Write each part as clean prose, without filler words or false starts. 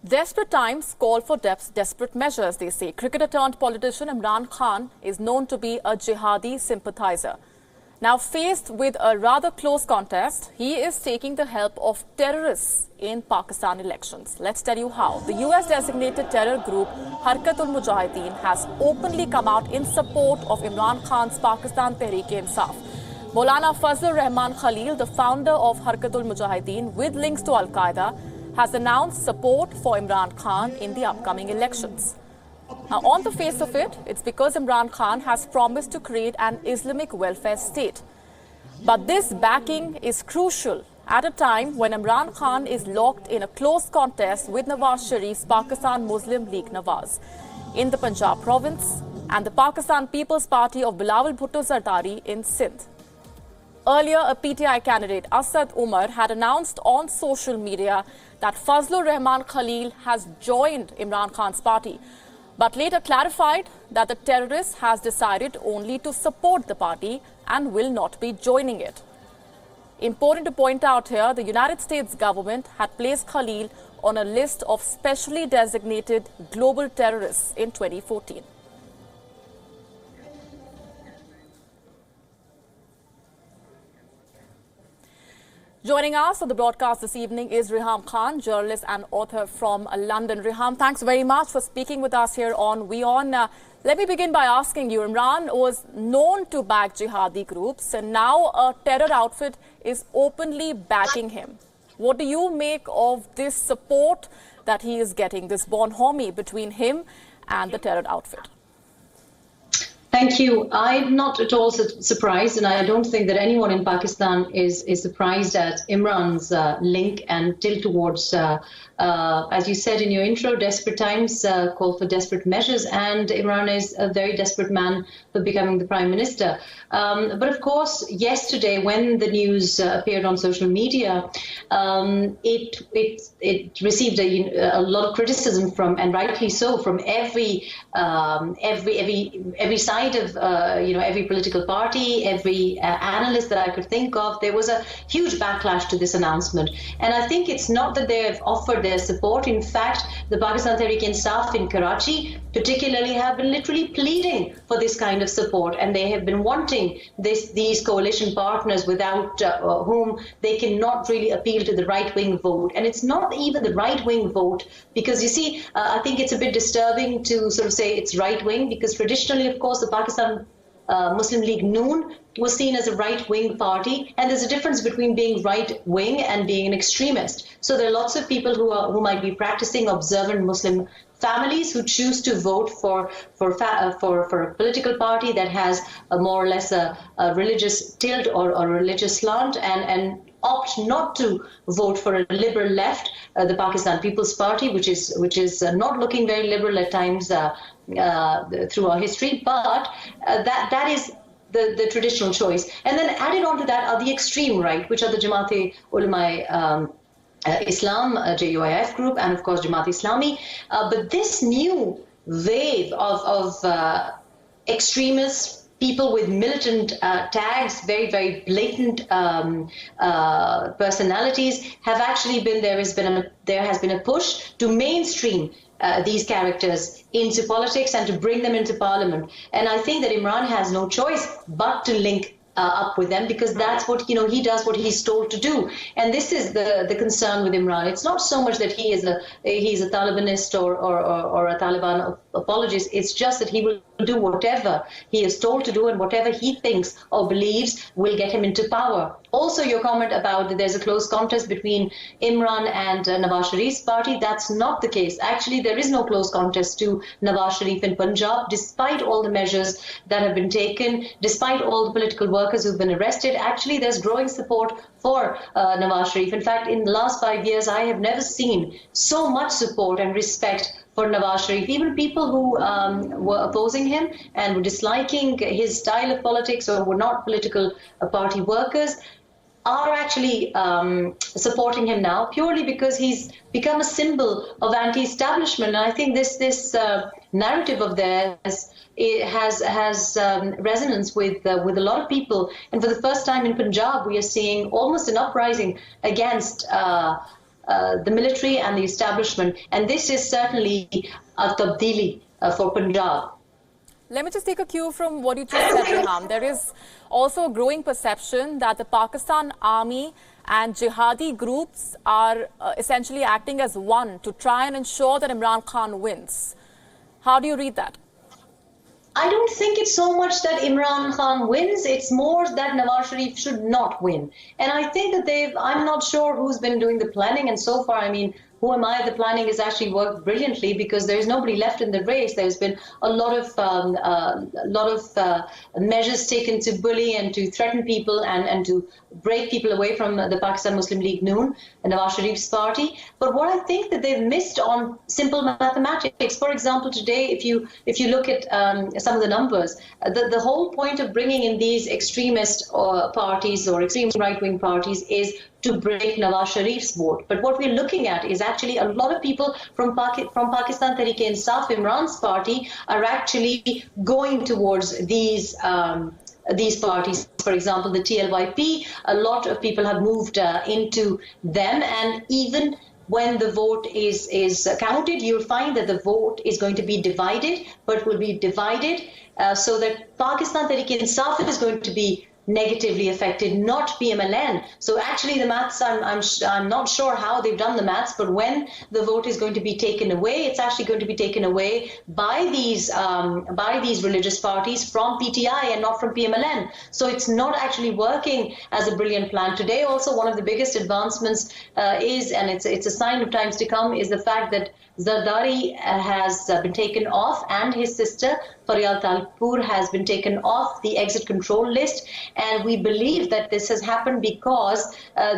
Desperate times call for desperate measures, they say. Cricketer-turned-politician Imran Khan is known to be a jihadi sympathizer. Now, faced with a rather close contest, he is taking the help of terrorists in Pakistan elections. Let's tell you how. The US-designated terror group Tehreek-e-Insaf has openly come out in support of Imran Khan's Pakistan Tehreek-e-Insaf. Maulana Fazlur Rahman Khalil, the founder of Harkatul-Mujahideen with links to Al-Qaeda, has announced support for Imran Khan in the upcoming elections. Now, on the face of it, it's because Imran Khan has promised to create an Islamic welfare state. But this backing is crucial at a time when Imran Khan is locked in a close contest with Nawaz Sharif's Pakistan Muslim League Nawaz in the Punjab province and the Pakistan People's Party of Bilawal Bhutto Zardari in Sindh. Earlier, a PTI candidate, Asad Umar, had announced on social media that Fazlur Rahman Khalil has joined Imran Khan's party, but later clarified that the terrorist has decided only to support the party and will not be joining it. Important to point out here, the United States government had placed Khalil on a list of specially designated global terrorists in 2014. Joining us on the broadcast this evening is Imran Khan, journalist and author from London. Imran, thanks very much for speaking with us here on WION. Let me begin by asking you, Imran was known to back jihadi groups and now a terror outfit is openly backing him. What do you make of this support that he is getting, this bonhomie between him and the terror outfit? Thank you. I'm not at all surprised, and I don't think that anyone in Pakistan is surprised at Imran's link and tilt towards, as you said in your intro, desperate times call for desperate measures, and Imran is a very desperate man for becoming the Prime Minister. But of course, yesterday, when the news appeared on social media, it received a lot of criticism from, and rightly so, from every side of every political party, every analyst that I could think of. There was a huge backlash to this announcement, and I think it's not that they have offered their support. In fact, the Pakistan Tehreek-e-Insaf in Karachi particularly have been literally pleading for this kind of support, and they have been wanting these coalition partners without whom they cannot really appeal to the right-wing vote. And it's not even the right-wing vote, because you see, I think it's a bit disturbing to sort of say it's right-wing, because traditionally, of course, the Pakistan Muslim League Noon was seen as a right-wing party, and there's a difference between being right-wing and being an extremist. So there are lots of people who might be practicing observant Muslim families who choose to vote for a political party that has a more or less a religious tilt or a religious slant, and opt not to vote for a liberal left, the Pakistan People's Party, which is not looking very liberal at times through our history, but that is the traditional choice. And then added on to that are the extreme right, which are the Jamaat-e-Ulama Islam, JUIF group, and of course Jamaat Islami. But this new wave of extremists, people with militant tags, very, very blatant personalities, have actually been, there has been a push to mainstream these characters into politics and to bring them into parliament. And I think that Imran has no choice but to link up with them, because that's what, he does what he's told to do. And this is the concern with Imran. It's not so much that he's a Talibanist or a Taliban apologist. It's just that he will do whatever he is told to do and whatever he thinks or believes will get him into power. Also, your comment about that there's a close contest between Imran and Nawaz Sharif's party, that's not the case. Actually, there is no close contest to Nawaz Sharif in Punjab, despite all the measures that have been taken, despite all the political workers who've been arrested. Actually, there's growing support for Nawaz Sharif. In fact, in the last 5 years, I have never seen so much support and respect for Nawaz Sharif. Even people who were opposing him and were disliking his style of politics or were not political party workers are actually supporting him now, purely because he's become a symbol of anti-establishment. And I think this narrative of theirs has resonance with a lot of people. And for the first time in Punjab, we are seeing almost an uprising against the military and the establishment. And this is certainly a tabdili for Punjab. Let me just take a cue from what you just said, Reham. There is also a growing perception that the Pakistan Army and jihadi groups are essentially acting as one to try and ensure that Imran Khan wins. How do you read that? I don't think it's so much that Imran Khan wins. It's more that Nawaz Sharif should not win. And I think that I'm not sure who's been doing the planning. And so far, I mean, who am I? The planning has actually worked brilliantly because there is nobody left in the race. There's been a lot of measures taken to bully and to threaten people and to break people away from the Pakistan Muslim League Noon, Nawaz Sharif's party. But what I think that they've missed on simple mathematics, for example, today, if you look at some of the numbers, the whole point of bringing in these extremist parties or extreme right-wing parties is to break Nawaz Sharif's vote. But what we're looking at is actually a lot of people from Pakistan Tehreek-e-Insaf, Imran's party, are actually going towards these parties. For example, the TLYP, a lot of people have moved into them, and even when the vote is counted, you'll find that the vote is going to be divided, but will be divided so that Pakistan Tehreek-e-Insaf is going to be negatively affected, not PMLN. So actually the maths, I'm not sure how they've done the maths, but when the vote is going to be taken away, it's actually going to be taken away by these religious parties from PTI and not from PMLN. So it's not actually working as a brilliant plan. Today also one of the biggest advancements is, and it's a sign of times to come, is the fact that Zardari has been taken off, and his sister Faryal Talpur has been taken off the exit control list. And we believe that this has happened because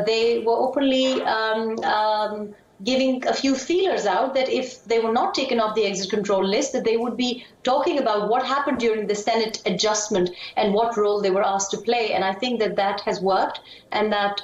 they were openly giving a few feelers out that if they were not taken off the exit control list, that they would be talking about what happened during the Senate adjustment and what role they were asked to play. And I think that has worked, and that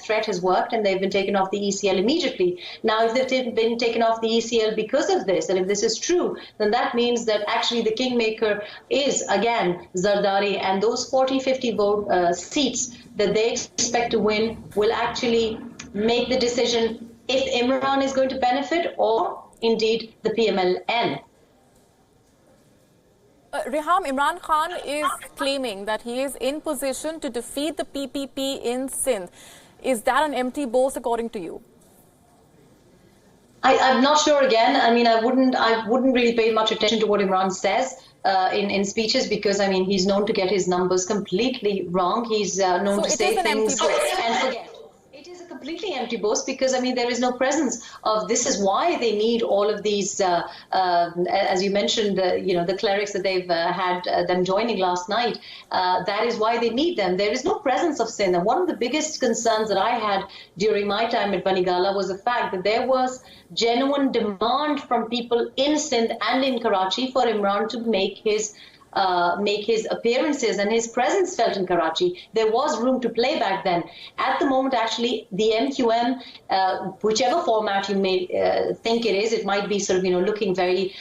threat has worked, and they've been taken off the ECL immediately. Now, if they've been taken off the ECL because of this, and if this is true, then that means that actually the kingmaker is, again, Zardari, and those 40-50 vote seats that they expect to win will actually make the decision if Imran is going to benefit or indeed the PMLN. Reham, Imran Khan is claiming that he is in position to defeat the PPP in Sindh. Is that an empty boast according to you? I'm not sure again. I mean, I wouldn't really pay much attention to what Imran says in speeches, because I mean, he's known to get his numbers completely wrong. He's known to say things and forget. Completely empty boast, because I mean there is no presence of. This is why they need all of these, as you mentioned, the clerics that they've had them joining last night. That is why they need them. There is no presence of Sindh. And one of the biggest concerns that I had during my time at Banigala was the fact that there was genuine demand from people in Sindh and in Karachi for Imran to make his appearances and his presence felt in Karachi. There was room to play back then. At the moment, actually, the MQM, whichever format you may think it is, it might be sort of, looking very,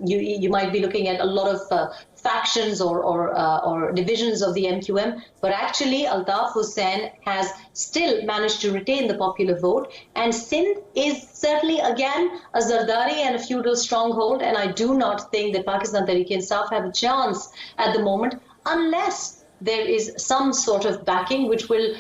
you might be looking at a lot of factions or divisions of the MQM, but actually Altaf Hussain has still managed to retain the popular vote, and Sindh is certainly again a Zardari and a feudal stronghold, and I do not think that Pakistan Tehreek-e-Insaf have a chance at the moment unless there is some sort of backing which wouldn't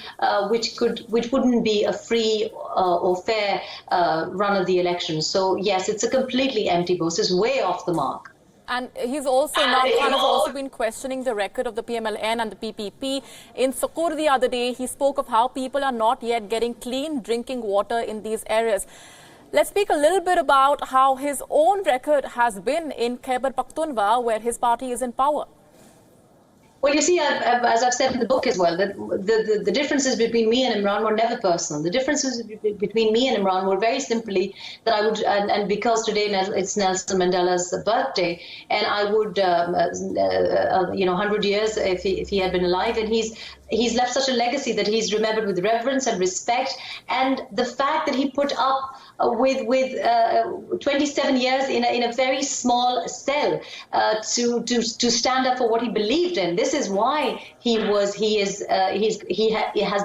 be a free or fair run of the election. So yes, it's a completely empty boast. It's way off the mark. And Imran Khan has also been questioning the record of the PMLN and the PPP. In Sukur the other day, he spoke of how people are not yet getting clean drinking water in these areas. Let's speak a little bit about how his own record has been in Khyber Pakhtunkhwa, where his party is in power. Well, you see, as I've said in the book as well, that the differences between me and Imran were never personal. The differences between me and Imran were very simply that I would, and because today it's Nelson Mandela's birthday, and I would, 100 years if he had been alive, and he's left such a legacy that he's remembered with reverence and respect. And the fact that he put up with 27 years in a very small cell to stand up for what he believed in. This is why he has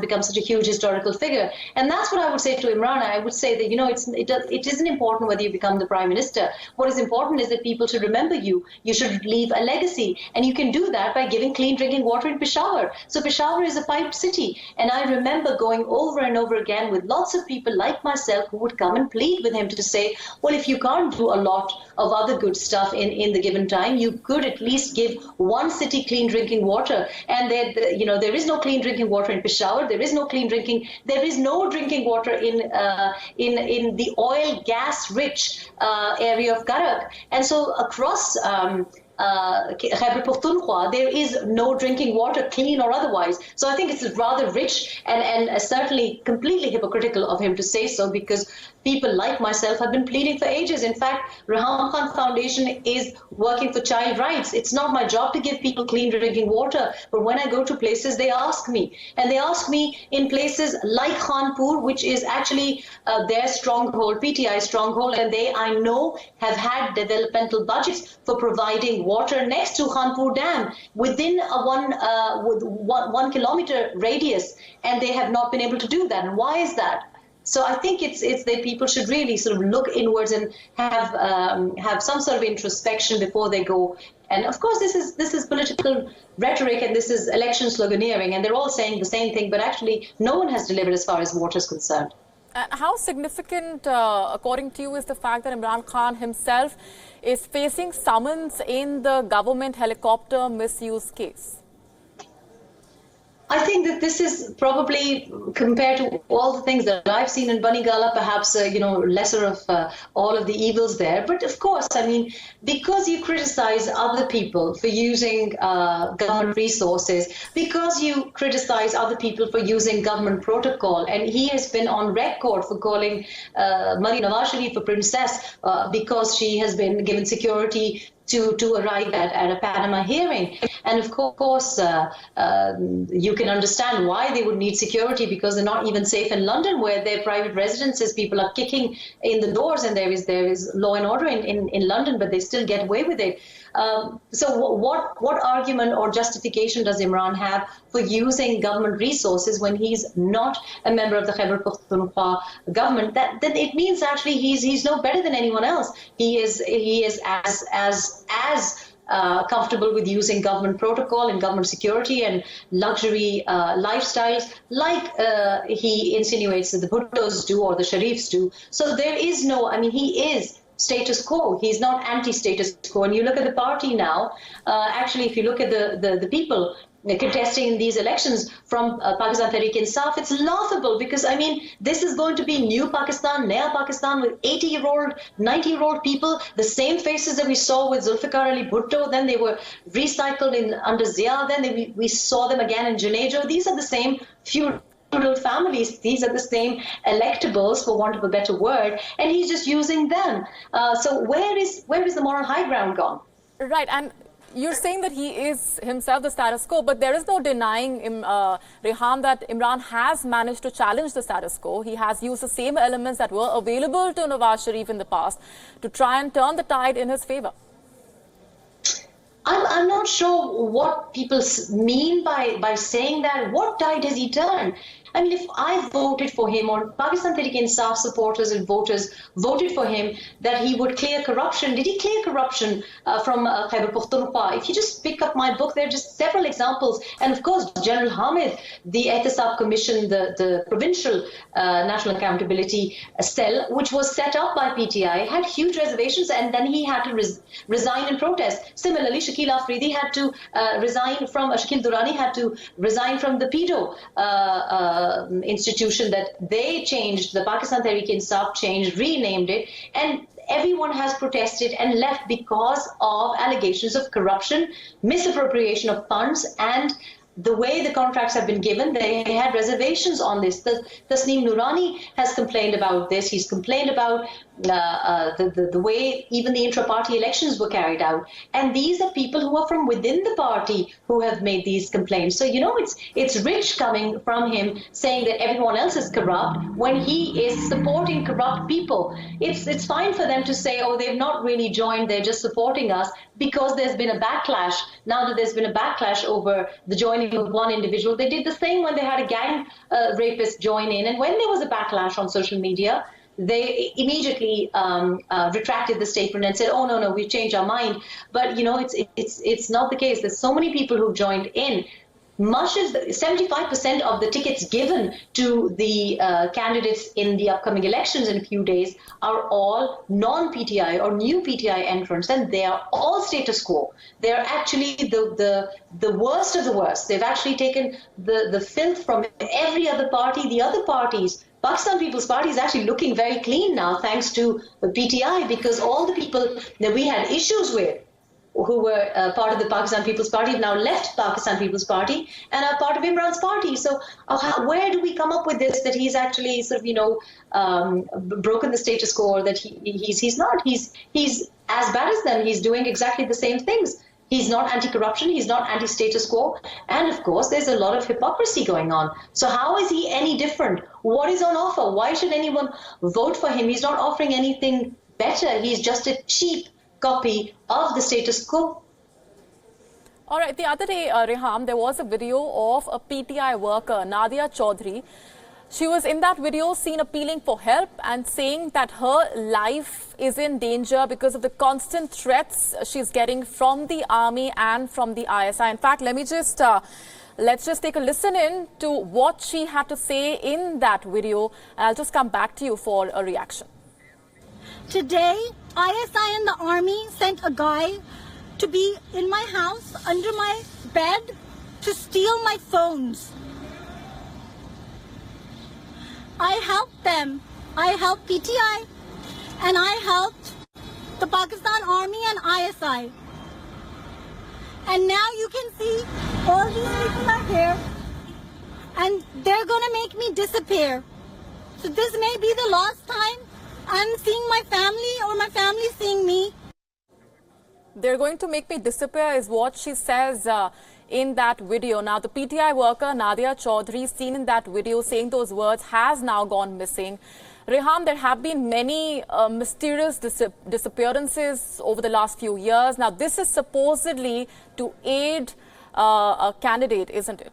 become such a huge historical figure. And that's what I would say to Imran. I would say that, you know, it isn't important whether you become the prime minister. What is important is that people should remember you. You should leave a legacy. And you can do that by giving clean drinking water in Peshawar. So Peshawar is a piped city. And I remember going over and over again with lots of people like myself who would come and plead with him to say, well, if you can't do a lot of other good stuff in the given time, you could at least give one city clean drinking water. And there is no clean drinking water in Peshawar. There is no drinking water in the oil gas rich area of Garak. And so across Khyber Pakhtunkhwa, there is no drinking water, clean or otherwise. So I think it's rather rich and certainly completely hypocritical of him to say so, because people like myself have been pleading for ages. In fact, Raham Khan Foundation is working for child rights. It's not my job to give people clean drinking water, but when I go to places, they ask me. And they ask me in places like Khanpur, which is actually their stronghold, PTI stronghold, and they, I know, have had developmental budgets for providing water next to Khanpur Dam within a 1 kilometer radius, and they have not been able to do that. And why is that? So I think it's that people should really sort of look inwards and have some sort of introspection before they go. And of course, this is political rhetoric and this is election sloganeering, and they're all saying the same thing, but actually no one has delivered as far as water is concerned. How significant, according to you, is the fact that Imran Khan himself is facing summons in the government helicopter misuse case? I think that this is probably, compared to all the things that I've seen in Banigala, perhaps, lesser of all of the evils there. But of course, I mean, because you criticize other people for using government resources, because you criticize other people for using government protocol, and he has been on record for calling Maryam Nawaz Sharif a princess because she has been given security to arrive at a Panama hearing. And of course, you can understand why they would need security, because they're not even safe in London, where their private residences, people are kicking in the doors, and there is law and order in London, but they still get away with it. So what argument or justification does Imran have for using government resources when he's not a member of the Khyber Pakhtunkhwa government? Then it means actually he's no better than anyone else. He is as comfortable with using government protocol and government security and luxury lifestyles like he insinuates that the Bhuttos do or the Sharifs do. So there is no, I mean, he is status quo. He's not anti-status quo. And you look at the party now, actually, if you look at the people contesting in these elections from Pakistan Tehreek-e-Insaf, it's laughable, because, I mean, this is going to be new Pakistan, Naya Pakistan, with 80-year-old, 90-year-old people, the same faces that we saw with Zulfikar Ali Bhutto, then they were recycled under Zia, then we saw them again in Junaid. These are the same few families, these are the same electables, for want of a better word, and he's just using them. So where is the moral high ground gone? Right, and you're saying that he is himself the status quo, but there is no denying, Rehan, that Imran has managed to challenge the status quo. He has used the same elements that were available to Nawaz Sharif in the past to try and turn the tide in his favor. I'm not sure what people mean by saying that. What tide has he turned? I mean, if I voted for him, or Pakistan Tehreek-e-Insaf supporters and voters voted for him, that he would clear corruption. Did he clear corruption from Khyber Pakhtunkhwa? If you just pick up my book, there are just several examples. And of course, General Hamid, the Ehtisab Commission, the provincial National Accountability Cell, which was set up by PTI, had huge reservations, and then he had to resign in protest. Similarly, Shakil Afridi had to resign from, Shakil Durrani had to resign from the PEDO institution that they changed, the Pakistan Tehreek-e-Insaf changed, renamed it, and everyone has protested and left because of allegations of corruption, misappropriation of funds, and the way the contracts have been given. They had reservations on this. Tasneem Noorani has complained about this. He's complained about the way even the intra-party elections were carried out. And these are people who are from within the party who have made these complaints. So, you know, it's rich coming from him saying that everyone else is corrupt when he is supporting corrupt people. It's fine for them to say, oh, they've not really joined, they're just supporting us, because there's been a backlash. Now that there's been a backlash over the joining of one individual, they did the same when they had a gang rapist join in. And when there was a backlash on social media, they immediately retracted the statement and said, oh, no, we've changed our mind. But, you know, it's not the case. There's so many people who joined in. Much as 75% of the tickets given to the candidates in the upcoming elections in a few days are all non-PTI or new PTI entrants, and they are all status quo. They're actually the worst of the worst. They've actually taken the filth from every other party. The other parties, Pakistan People's Party is actually looking very clean now, thanks to the PTI, because all the people that we had issues with, who were part of the Pakistan People's Party, have now left Pakistan People's Party and are part of Imran's party. So where do we come up with this, that he's actually sort of, you know, broken the status quo, or that he's not? He's as bad as them. He's doing exactly the same things. He's not anti-corruption, he's not anti-status quo, and of course there's a lot of hypocrisy going on. So how is he any different? What is on offer? Why should anyone vote for him? He's not offering anything better. He's just a cheap copy of the status quo. All right, the other day, Reham, there was a video of a PTI worker, Nadia Chaudhry. She was in that video seen appealing for help and saying that her life is in danger because of the constant threats she's getting from the army and from the ISI. In fact, let's just take a listen in to what she had to say in that video. I'll just come back to you for a reaction. Today, ISI and the army sent a guy to be in my house, under my bed, to steal my phones. I helped them. I helped PTI, and I helped the Pakistan Army and ISI. And now you can see all these people are here, and they're going to make me disappear. So this may be the last time I'm seeing my family or my family seeing me. They're going to make me disappear is what she says in that video. Now, the PTI worker, Nadia Chaudhry, seen in that video saying those words, has now gone missing. Reham, there have been many mysterious disappearances over the last few years. Now, this is supposedly to aid a candidate, isn't it?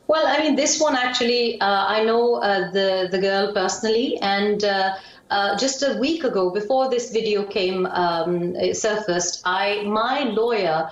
Well, I mean, this one actually, I know the girl personally, and just a week ago, before this video came surfaced, my lawyer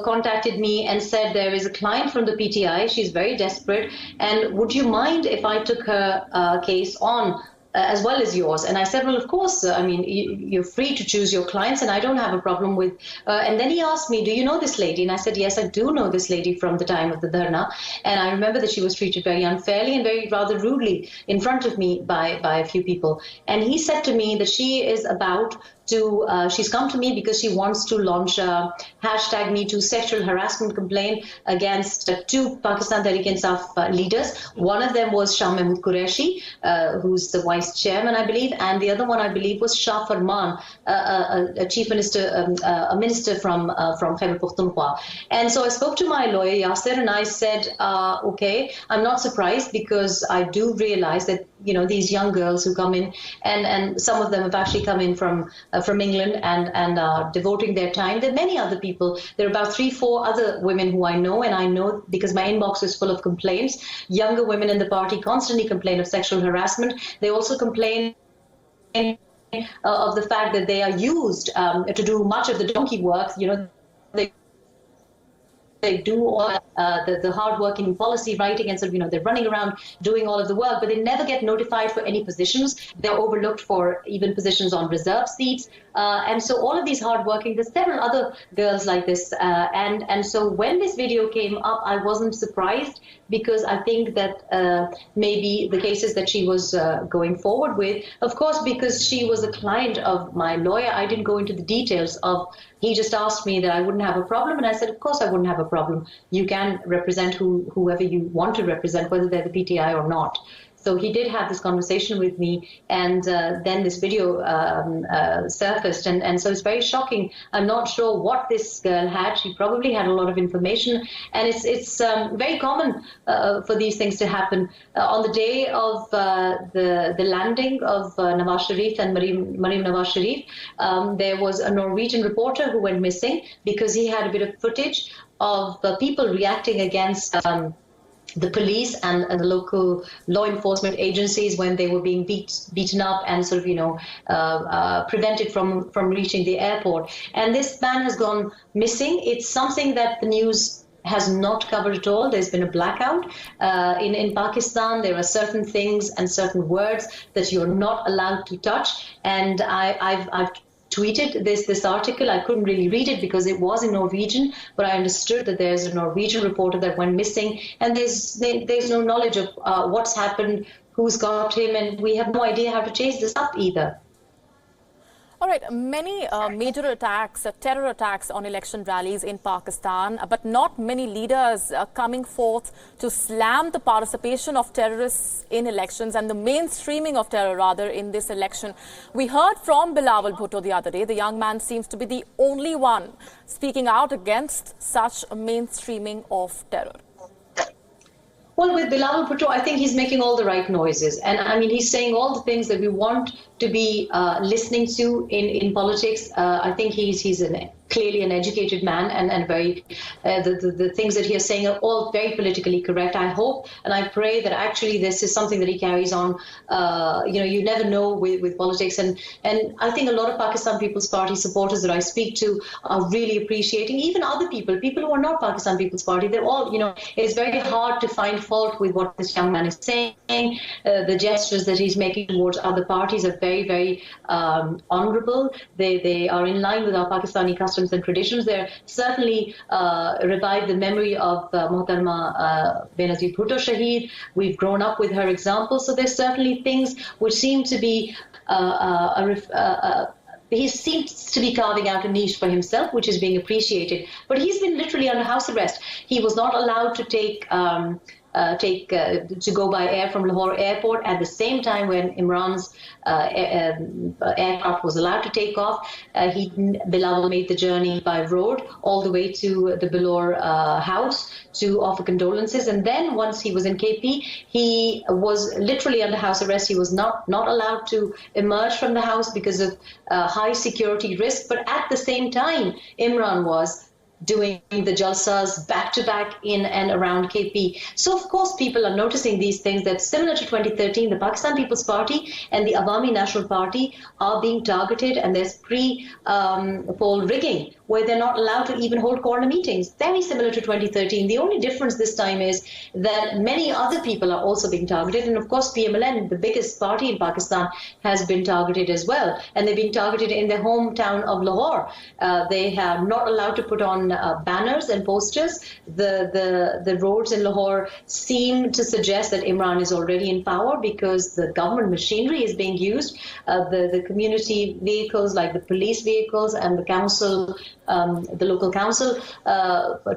contacted me and said there is a client from the PTI. She's very desperate, and would you mind if I took her case on as well as yours? And I said, well, of course, I mean, you're free to choose your clients, and I don't have a problem with. And then he asked me, do you know this lady? And I said, yes, I do know this lady from the time of the dharna. And I remember that she was treated very unfairly and very rather rudely in front of me by a few people. And he said to me that she is about to, she's come to me because she wants to launch a #MeToo sexual harassment complaint against two Pakistan Tehreek-e-Insaf leaders. One of them was Shah Mahmood Qureshi, who's the vice chairman, I believe, and the other one, I believe, was Shah Farman, a chief minister, a minister from Khyber Pakhtunkhwa. And so I spoke to my lawyer, Yasser, and I said, okay, I'm not surprised, because I do realize that, you know, these young girls who come in, and some of them have actually come in from England and are devoting their time. There are many other people. There are about 3-4 other women who I know, and I know because my inbox is full of complaints. Younger women in the party constantly complain of sexual harassment. They also complain of the fact that they are used to do much of the donkey work. You know, they do all the hard work in policy writing, and so, you know, they're running around doing all of the work, but they never get notified for any positions. They're overlooked for even positions on reserve seats. And so all of these hardworking, there's several other girls like this. And so when this video came up, I wasn't surprised, because I think that maybe the cases that she was going forward with, of course, because she was a client of my lawyer, I didn't go into the details of, he just asked me that I wouldn't have a problem. And I said, of course I wouldn't have a problem. You can represent whoever you want to represent, whether they're the PTI or not. So he did have this conversation with me, and then this video surfaced, and so it's very shocking. I'm not sure what this girl had. She probably had a lot of information, and it's very common for these things to happen. On the day of the landing of Nawaz Sharif and Maryam Nawaz Sharif, there was a Norwegian reporter who went missing because he had a bit of footage of people reacting against the police and the local law enforcement agencies when they were being beaten up and sort of, prevented from reaching the airport. And this man has gone missing. It's something that the news has not covered at all. There's been a blackout. In Pakistan, there are certain things and certain words that you're not allowed to touch. And I've tweeted this article. I couldn't really read it because it was in Norwegian, but I understood that there's a Norwegian reporter that went missing, and there's no knowledge of what's happened, who's got him, and we have no idea how to chase this up either. All right, many major attacks, terror attacks on election rallies in Pakistan, but not many leaders coming forth to slam the participation of terrorists in elections and the mainstreaming of terror, rather, in this election. We heard from Bilawal Bhutto the other day. The young man seems to be the only one speaking out against such a mainstreaming of terror. Well, with Bilawal Bhutto, I think he's making all the right noises. And I mean, he's saying all the things that we want to be listening to in politics. I think he's clearly an educated man, and very the things that he is saying are all very politically correct. I hope and I pray that actually this is something that he carries on. You never know with politics, and I think a lot of Pakistan People's Party supporters that I speak to are really appreciating. Even other people who are not Pakistan People's Party, they're all, it's very hard to find fault with what this young man is saying. The gestures that he's making towards other parties are very, very honorable. They are in line with our Pakistani customs and traditions. They're certainly revive the memory of Mohtarma Benazir Bhutto Shaheed. We've grown up with her example. So there's certainly things which seem to be he seems to be carving out a niche for himself, which is being appreciated. But he's been literally under house arrest. He was not allowed to to go by air from Lahore airport at the same time when Imran's aircraft was allowed to take off. Bilawal made the journey by road all the way to the Bilawal house to offer condolences. And then once he was in KP, he was literally under house arrest. He was not allowed to emerge from the house because of high security risk. But at the same time, Imran was doing the jalsas back-to-back in and around KP. So, of course, people are noticing these things that similar to 2013, the Pakistan People's Party and the Awami National Party are being targeted, and there's pre-poll rigging where they're not allowed to even hold corner meetings. Very similar to 2013. The only difference this time is that many other people are also being targeted. And, of course, PMLN, the biggest party in Pakistan, has been targeted as well. And they're being targeted in their hometown of Lahore. They are not allowed to put on banners and posters. The roads in Lahore seem to suggest that Imran is already in power because the government machinery is being used. The community vehicles like the police vehicles and the council, the local council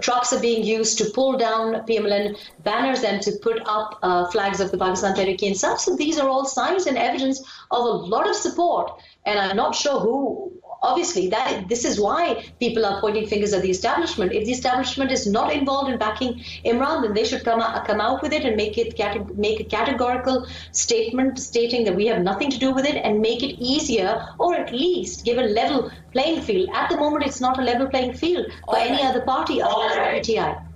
trucks are being used to pull down PMLN banners and to put up flags of the Pakistan Tehreek-e-Insaf. So these are all signs and evidence of a lot of support. And I'm not sure who. Obviously, this is why people are pointing fingers at the establishment. If the establishment is not involved in backing Imran, then they should come out with it and make a categorical statement stating that we have nothing to do with it, and make it easier, or at least give a level playing field. At the moment, it's not a level playing field for any other party other than PTI.